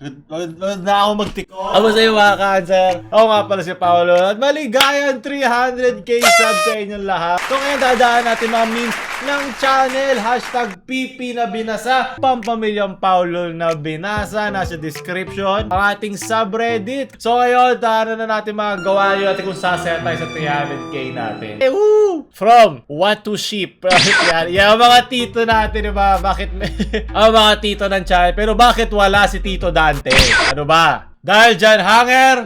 Pagod na ako magtiko. Ako sa iyo mga cancer. Ako nga pala si Paolo. At maligayang 300k subs sa inyong lahat. So ngayon dadaan natin mga memes ng channel. Hashtag PP na binasa. Pampamilyang Paolo na binasa. Nasa description. Ang ating subreddit. So ngayon, daanan na natin mga gawa nyo natin kung sasaya tayo sa 300k natin. Woo! From what to ship. Yan mga tito natin, diba? Bakit ang mga tito ng channel. Pero bakit wala si Tito Dante? Ano ba? Dahil dyan, hanger!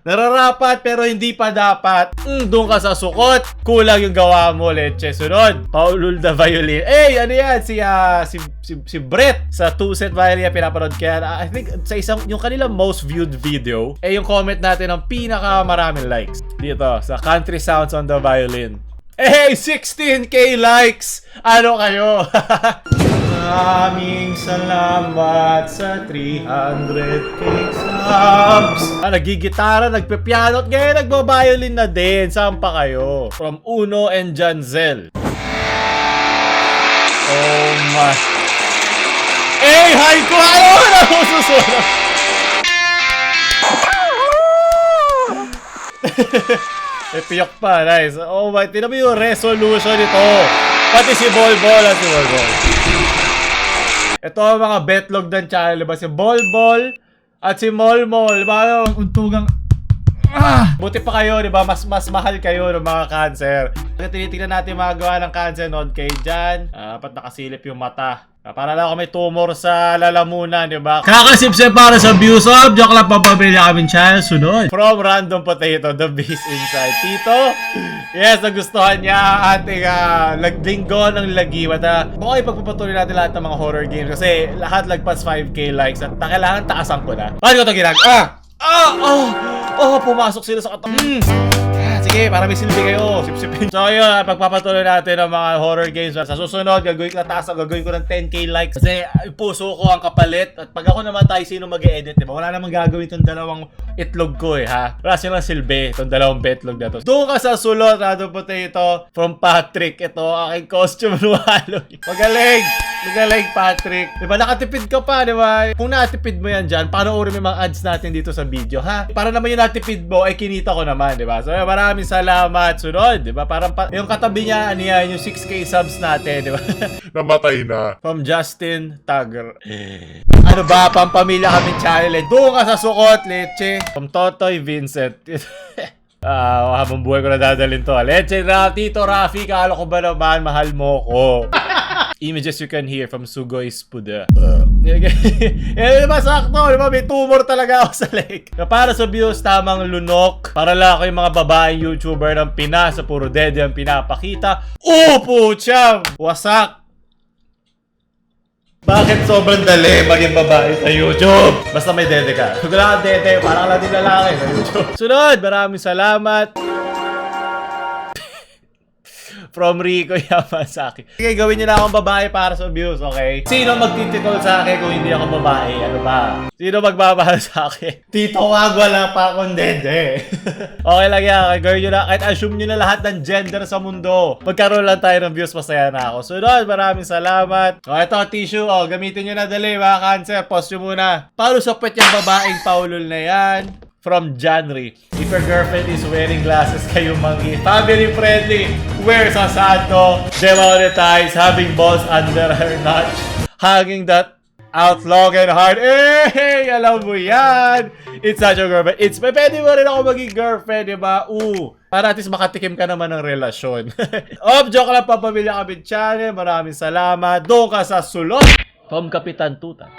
Nararapat pero hindi pa dapat. Doon ka sa sukot. Kulang yung gawa mo, leche. Sunod, Paulul the Violin. Ano yan? Si Brett sa 2-set violin pinapanood. Kaya I think sa isang, yung kanilang most viewed video, yung comment natin ang pinakamaraming likes. Dito, sa Country Sounds on the Violin. 16k likes! Ano kayo? Maraming salamat sa 300k subs. Nagigitara, nagpe-piano at ngayon nagbabiolin na din. Saan pa kayo? From Uno and Janzel. Oh my. Hi ko! Ano na susunod? Piyok pa, nice. Oh my, tinan mo yung resolution nito. Pati si Bolbol at si Bolbol. Ito ang mga betlog ng channel, diba? Si Bolbol at si Molmol, diba? Untugang buti pa kayo, diba? Mas mahal kayo ng mga cancer. Tinitingnan natin mga gawa ng cancer, nod kayo dyan. Dapat nakasilip yung mata. Para lang ako may tumor sa lalamunan, diba? Kakasipsip para sa views of joke lang pampamilya kaming channel. Sunod, from Random Potato, the beast inside. Tito, yes, nagustuhan niya ating linggo ng lagiwat. Okay, pagpapatuloy natin lahat ng mga horror games kasi lahat lagpas 5k likes at kailangan taasan ko na. Paano ko ito pumasok sila sa katawan. Sige, para may silbi kayo. Sip-sipin. So yun, pagpapatuloy natin ang mga horror games. Sa susunod, gagawin ko ng 10k likes. Kasi puso ko ang kapalit. At pag ako namatay, sino mag-e-edit, diba? Wala namang gagawin itong dalawang itlog ko ha. Wala silang silbi, itong dalawang betlog na to. Doon ka sa sulot, Random Potato, from Patrick. Ito, aking costume ng Halloween. Magaling, Patrick. Diba, nakatipid ka pa, diba? Kung natipid mo yan dyan, paano uri may mga ads natin dito sa video, ha? Para naman yung natipid mo, ay kinita ko naman, diba? So, maraming salamat. Sunod, diba? Parang yung katabi niya, ano yan, yung 6k subs natin, diba? Namatay na. From Justin Tagger. Ano ba, pampamilya kami channel. Doon ka sa sukot, leche. From Totoy Vincent. Habang buhay ko na dadalhin to. Leche, Tito Rafi, kala ko ba naman, mahal mo ko. Images you can hear from Sugoy Spuda. Diba sakto? Diba may tumor talaga ako sa leg. Para sa views, tamang lunok. Para lang ako yung mga babaeng YouTuber ng Pinas sa puro dede ang pinapakita. Pucha! Wasak! Bakit sobrang dali maging babae sa YouTube? Basta may dede ka. Kung wala kang dede, parang lang din lalaki sa YouTube. Sunod, maraming salamat. From Rico Yamasaki. Okay, gawin niyo na akong babae para sa views, okay? Sino magtitikol sa akin kung hindi ako babae? Ano ba? Sino magmamahal sa akin? Tito Wag, wala pa akong dede. Okay lang yan. Gawin niyo na. Kahit assume niyo na lahat ng gender sa mundo. Magkaroon lang tayo ng views, masaya na ako. Sunod, maraming salamat. Ito, tissue. Gamitin niyo na dali, mga cancer. Post niyo muna. Paano sa pet yung babaeng Paulul na yan? From Janry. If your girlfriend is wearing glasses, kayo mangi. Family friendly. Wear sa santo. Demonetize. Having balls under her notch. Hanging that out long and hard. Alam mo yan. It's such a girlfriend. Pwede mo rin ako maging girlfriend, diba? Para at least makatikim ka naman ng relasyon. Joke lang, papamilya kami channel. Maraming salamat. Doon ka sa sulot. From Kapitan Tuta.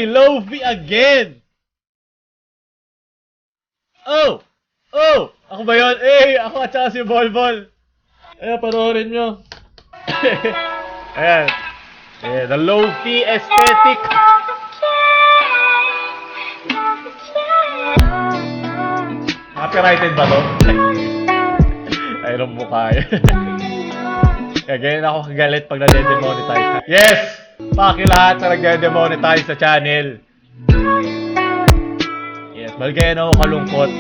Lofi again. Ako ba yun? Ako at saka si Bolbol. Panoorin nyo. Ayan. The low-fee aesthetic. Copyrighted ba to? Ayun ang mukha yun. Kaya ganyan ako kagalit pag nade-demonetize. Yes! Paki lahat na nagde-demonetize sa channel. Malgaya na ako kalungkot.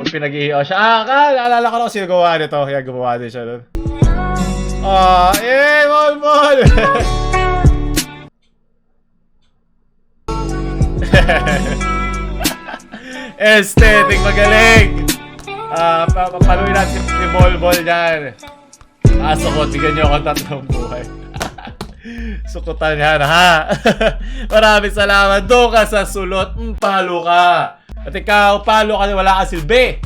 Pag pinag-iiyaw siya. Naalala ko na kung sino gawa nito. Kaya gumawa din siya nun. Bol! Aesthetic, magaling! Papaluin natin si Bol dyan. Sukot, bigyan niyo ako 3 buhay. Sukutan yan, ha? Maraming salamat. Doon ka sa sulot. Palo ka. At ikaw, palo ka, wala ka silbi.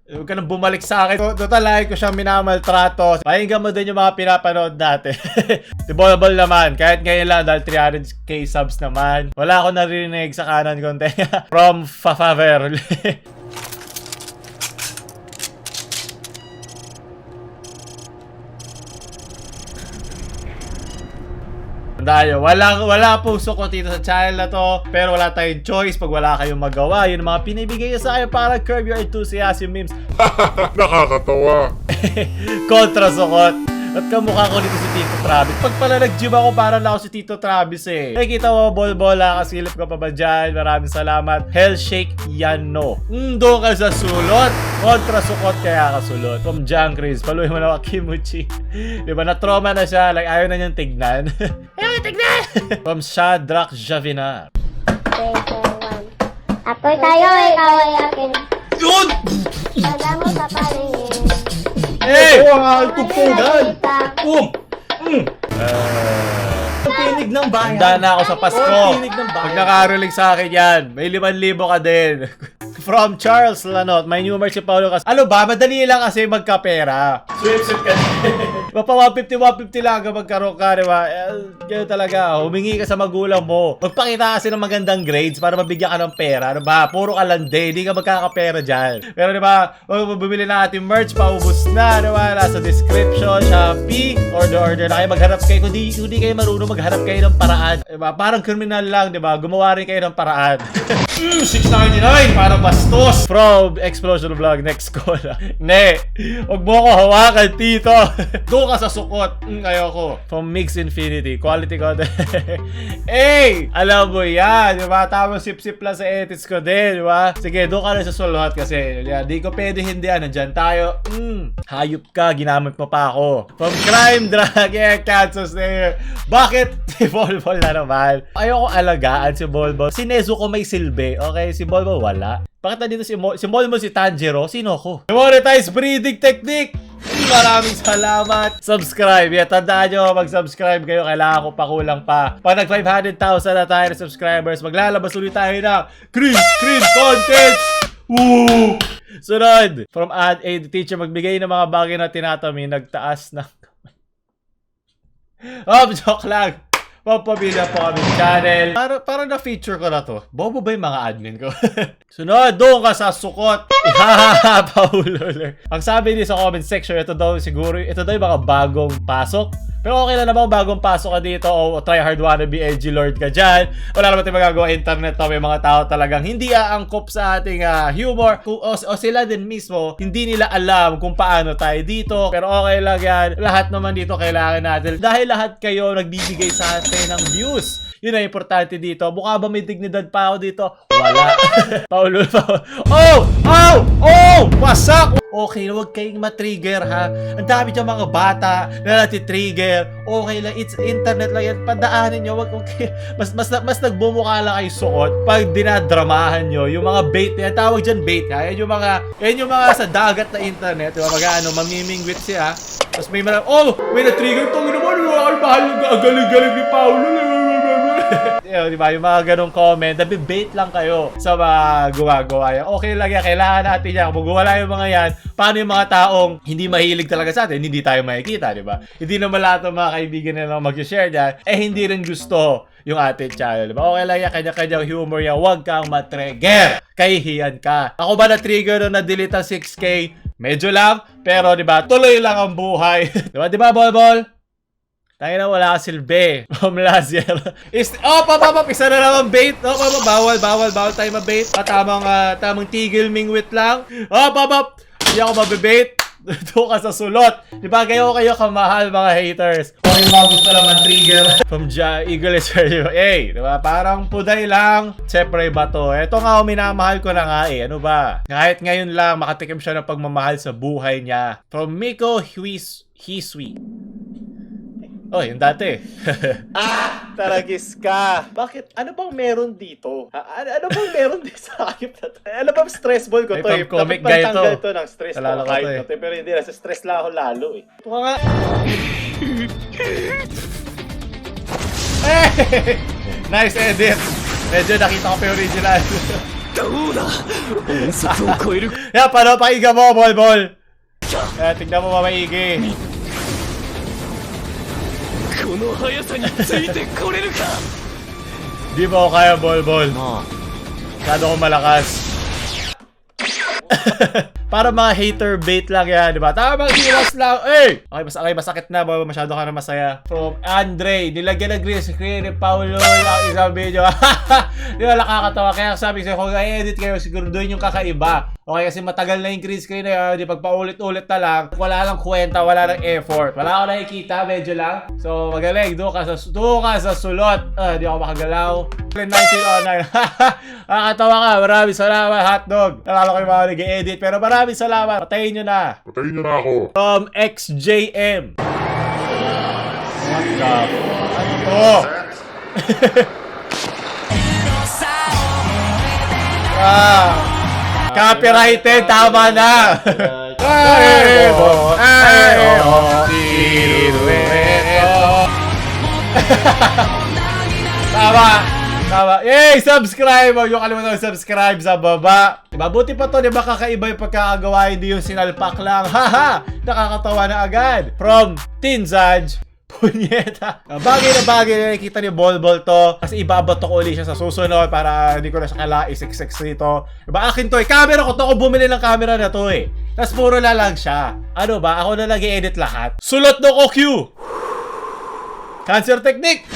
Huwag ka nang bumalik sa akin. Total, like ko siyang minamaltrato. Pakinggan mo din yung mga pinapanood natin. Si Bol naman, kahit ngayon lang dahil 300k subs naman, wala akong narinig sa kanan konti. From Fafaver. Tayo. Wala po sukot dito sa channel na to. Pero wala tayong choice pag wala kayong magawa. Yun ang mga pinibigay sa akin para curb your enthusiasm memes. Nakakatawa. Kontra sukot. At kamukha ko dito si Tito Travis. Pag pala nag-gym ako, parang ako si Tito Travis eh. Nakikita mo, Bolbola, kasilip ka pa ba dyan? Maraming salamat. Hellshake Yano. Doon ka sa sulot. Kontra sukot kaya kasulot. From John Chris, paluin mo na ako Kimuchi. Diba, na-trauma na siya. Like, ayaw na niyang tignan. Ayaw na tignan! From Shadrach Javina. 3, 2, 1. Apoy tayo, ikaw ay akin. Yun! Wala mo sa paningin. Hey! Ang tugtugan! Pinig ng bayan. Handa na ako sa Pasko. Pinig ng bayan. Pag nakarinig sa akin yan, may 5,000 ka din. From Charles Lanot, may number si Paulo kasi. Ano ba? Madali lang kasi magkapera. Swip ka din. Mapa 150 lang ka magkaroon ka, diba? Kaya talaga, humingi ka sa magulang mo. Magpakita kasi ng magandang grades para mabigyan ka ng pera. Ano ba? Puro ka lande, hindi ka magkakapera dyan. Pero diba, bumili na ating merch, paubos na, diba? Nasa description, Shopee, order na kayo, magharap kayo. Kung di kayo marunong, magharap kayo ng paraan. Diba? Parang criminal lang, diba? Gumawa rin kayo ng paraan. 699 para bastos. From Explosion Vlog, next call. Ne, huwag mo ko hawakan, tito. Doon ka sa sukot. Ayoko. From Mix Infinity, quality content. Hey, alam mo yan, diba? Tama sip-sip lang sa edits ko din, diba? Sige, doon ka na sa sulot kasi di ko pwede hindi nandyan tayo. Hayop ka, ginamit mo pa ako. From Crime Drag, Kansas na. Bakit? Si Bolbol na naman. Ayoko alagaan si Bolbol. Si Nezuko may silbi. Okay, si Bolbol wala. Bakit na dito si Bolbol si Tanjiro? Sino ko? Monetize breeding technique! Maraming salamat. Subscribe. Tandaan nyo, mag-subscribe kayo. Kailangan ko pa kulang pa. Pag nag 500,000 na tayo na subscribers, maglalabas ulit tayo ng Chris Contents! Woo! Sunod. From Ad A, the teacher, magbigay ng mga bagay na tinatami, nagtaas ng joke lang. Papabila po kami channel. Parang na-feature ko na to. Bobo ba yung mga admin ko? Sunod, doon ka sa sukot. Paulo. Ang sabi niya sa comment section, ito daw yung mga bagong pasok. Pero okay lang naman bagong pasok ka dito o try hard wannabe edgy lord ka dyan. Wala naman tayong magagawa internet to. May mga tao talagang hindi aangkop sa ating humor. O sila din mismo, hindi nila alam kung paano tayo dito. Pero okay lang yan. Lahat naman dito kailangan natin. Dahil lahat kayo nagbibigay sa atin ng views. Yun ang importante dito. Mukha ba may dignidad pa ako dito? Wala. Paulo. Oh! Wasak! Okay, huwag kayong matrigger ha. Ang dami dyan mga bata na natitrigger. Okay lang, it's internet lang yan. Padaanin nyo, wag okay. Mas nagbumukha lang kayo suot pag dinadramahan nyo. Yung mga bait na yan, tawag dyan bait ha. Yan yung mga sa dagat na internet. Diba, mamimingwit siya. Tapos may na-trigger. Tungin naman, mahal yung galing ni Paulo. Diba, yung mga ganong comment, nabibait lang kayo sa mga gumagawa yan. Okay lang yan, kailangan natin yan. Kung wala yung mga yan, paano yung mga taong hindi mahilig talaga sa atin, hindi tayo makikita, diba? Hindi naman lahat ng mga kaibigan nila mag-share dyan, hindi rin gusto yung ating channel, diba? Okay lang yan, kanya-kanyang humor yan, huwag kang matrigger, kahihiyan ka. Ako ba na-trigger na na-delete ang 6K? Medyo lang, pero diba, tuloy lang ang buhay. Diba, Bolbol? Tayo na wala ka silbi. From last year. Isa na naman bait. Bawal tayo mabait. Tamang tigil mingwit lang. Hindi ako mabibait. Doon ka sa sulot. Di ba kayo kamahal mga haters? Kung yung mga gusto naman trigger from Eagle is hey, di ba? Parang puday lang. Siyempre ba to? Ito nga, minamahal ko na nga eh. Ano ba? Kahit ngayon lang, makatikim siya ng pagmamahal sa buhay niya. From Miko Hisui. Oh, yung dati. Taragis ka. Bakit? Ano bang meron dito? Ano bang meron dito sa akin? Ano bang stress ball ko to eh? comic Dapat guy pantanggal to. to ng stress Nalala ko. ko Kahit to eh. to. Pero hindi, nasa stress lang ako lalo eh. Ito ka nga. Nice edit. Medyo nakita ko pa yung original. Yan, paano pakiga mo, Bol? Tignan mo maigi. Di ba ako kaya, Bol? Masyado ko malakas. Para mga hater bait lang yan, di ba? Tama, hiwas lang. Okay, masakit na, Bol. Masyado ka na masaya. From Andre, nilagyan ng green screen ni Paulo ang isang video. Di ba, nakakatawa. Kaya sabi ko, kung i-edit kayo, siguro doon yung kakaiba. Okay, kasi matagal na yung green screen na yun. Di pag paulit-ulit na lang, wala lang kwenta, wala lang effort. Wala ako nakikita, medyo lang. So, magaling. Doon ka sa sulot. Di ako makagalaw. 1909. Nakakatawa ka. Maraming salamat, hotdog. Nalala ko yung mga nag-edit. Pero maraming salamat. Patayin nyo na. Patayin niyo na ako. From XJM. What the Ano to? Copyrighted, tama na. Tama. Yay! Subscribe! Huwag yung kalimutan subscribe sa baba. Diba? Buti pa to, diba kakaiba yung pagkakagawa, hindi yung sinalpak lang. Haha! Nakakatawa na agad. From Tinzaj. Punyeta. Bagay na nakikita ni Bol to. Kasi ibabato ko ulit siya sa susunod para hindi ko na siya kala-isik-sik dito. Diba? Akin to eh. Camera ko to. Ako bumili ng camera na to eh. Tapos puro na lang siya. Ano ba? Ako na lang i-edit lahat. Sulot do ko Q. Cancer technique!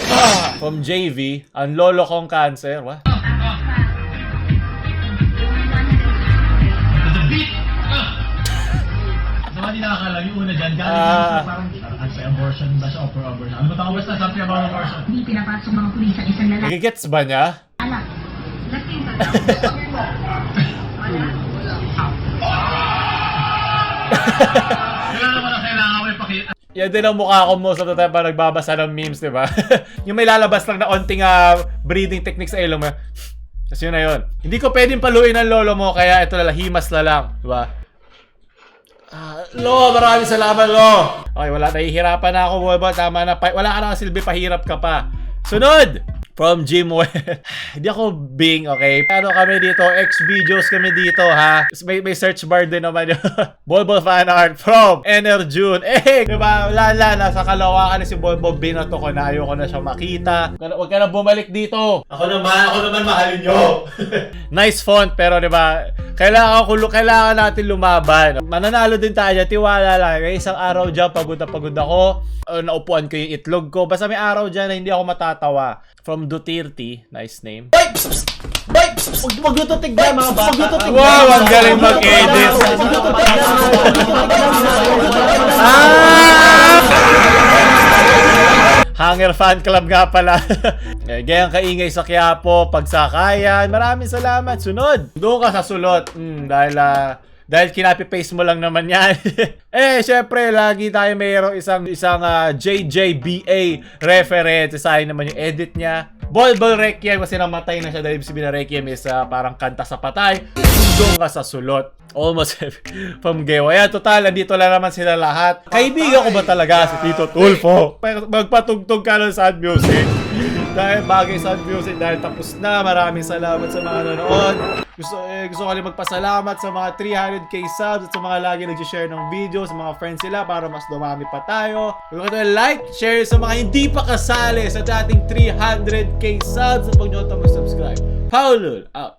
From JV, ang lolo kong cancer. What? Hindi nakakala yung una dyan. Parang anti-abortion ba siya o pro-abortion? Ano ba tawag basta something about abortion? Hindi pinapasok mga pulis sa isang lalaki. Nagigets ba niya? Anak, lasing ka Kailangan mo na kailangan mo ipakita. Yan din ang mukha ko most of the time pa nagbabasa ng memes, di ba? Yung may lalabas lang na onting breathing technique sa ilong mo. Tapos yun na yun. Hindi ko pwedeng paluin ang lolo mo, kaya ito na lang, himas na lang. Di ba? Lo, maraming salamat, Lo. Okay, wala. Nahihirapan na ako, Bobo. Tama na. Wala ka na silbi, pahirap ka pa. Sunod! From Jimwell. Hindi ako Bing, okay? Ano kami dito? X-videos kami dito, ha? May search bar din naman yun. Bolbo fan art from Enerjune. Diba? Wala, nasa kalawakan na si Bolbo. Binato ko na. Ayoko na siya makita. Huwag ka na bumalik dito. Ako naman mahalin nyo. Nice font, pero diba? Kailangan natin lumaban. Mananalo din tayo. Tiwala lang. Kaya isang araw dyan, pagod ako. Naupuan ko yung itlog ko. Basta may araw dyan na hindi ako matatawa. From Duterte, nice name. Huwag nyo to tignan, mga bata. Wow, ang galing mag-edit. Hanger fan club nga pala. Gayang kaingay sa Quiapo, pagsakayan. Maraming salamat. Sunod. Doon ka sa sulot. Dahil kinapi-paste mo lang naman yan. Syempre, lagi tayo mayroong isang JJBA reference. Sayang naman yung edit niya. Bolbol Requiem kasi namatay na siya dahil sabihin na Requiem is parang kanta sa patay. Doon ka sa sulot. Almost from Gewa. Ayan, total, nandito lang naman sila lahat. Kaibigan ko ba talaga si Tito Tulfo? Magpatugtog ka ng sad music. Dahil bagay sad music, dahil tapos na. Maraming salamat sa mga nanood. Gusto ko rin magpasalamat sa mga 300k subs at sa mga lagi nag-share ng video, sa mga friends sila para mas dumami pa tayo. Huwag nyo like, share sa mga hindi pa kasali sa dating 300k subs at huwag nyo mag-subscribe. Paulul, out.